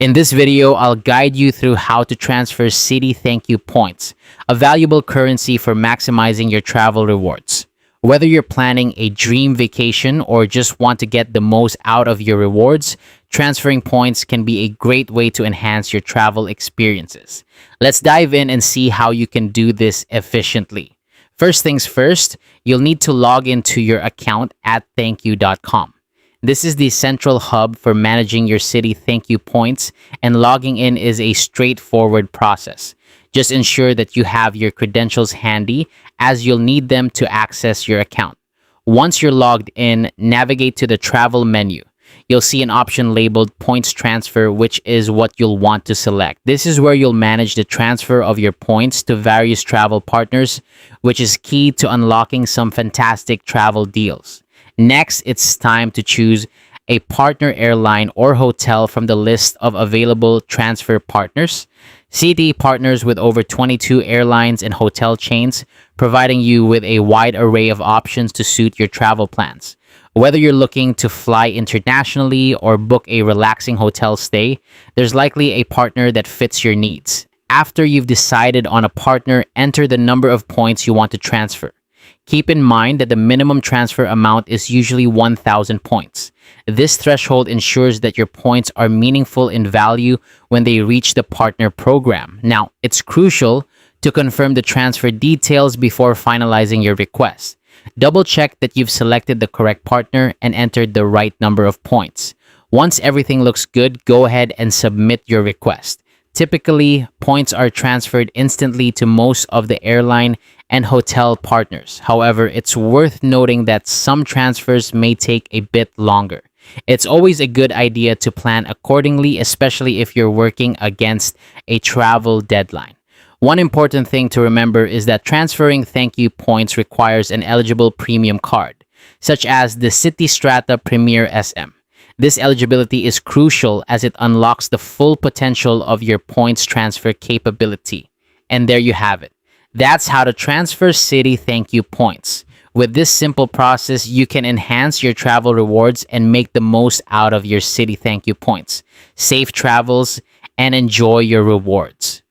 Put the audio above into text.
In this video, I'll guide you through how to transfer Citi ThankYou Points, a valuable currency for maximizing your travel rewards. Whether you're planning a dream vacation or just want to get the most out of your rewards, transferring points can be a great way to enhance your travel experiences. Let's dive in and see how you can do this efficiently. First things first, you'll need to log into your account at thankyou.com. This is the central hub for managing your Citi ThankYou Points, and logging in is a straightforward process. Just ensure that you have your credentials handy, as you'll need them to access your account. Once you're logged in, navigate to the travel menu. You'll see an option labeled Points Transfer, which is what you'll want to select. This is where you'll manage the transfer of your points to various travel partners, which is key to unlocking some fantastic travel deals. Next, it's time to choose a partner airline or hotel from the list of available transfer partners. Citi partners with over 22 airlines and hotel chains, providing you with a wide array of options to suit your travel plans. Whether you're looking to fly internationally or book a relaxing hotel stay, there's likely a partner that fits your needs. After you've decided on a partner, enter the number of points you want to transfer. Keep in mind that the minimum transfer amount is usually 1,000 points. This threshold ensures that your points are meaningful in value when they reach the partner program. Now, it's crucial to confirm the transfer details before finalizing your request. Double check that you've selected the correct partner and entered the right number of points. Once everything looks good, go ahead and submit your request. Typically, points are transferred instantly to most of the airline and hotel partners. However, it's worth noting that some transfers may take a bit longer. It's always a good idea to plan accordingly, especially if you're working against a travel deadline. One important thing to remember is that transferring ThankYou Points requires an eligible premium card, such as the Citi Strata Premier SM. This eligibility is crucial as it unlocks the full potential of your points transfer capability. And there you have it. That's how to transfer Citi ThankYou Points. With this simple process, you can enhance your travel rewards and make the most out of your Citi ThankYou Points. Safe travels and enjoy your rewards.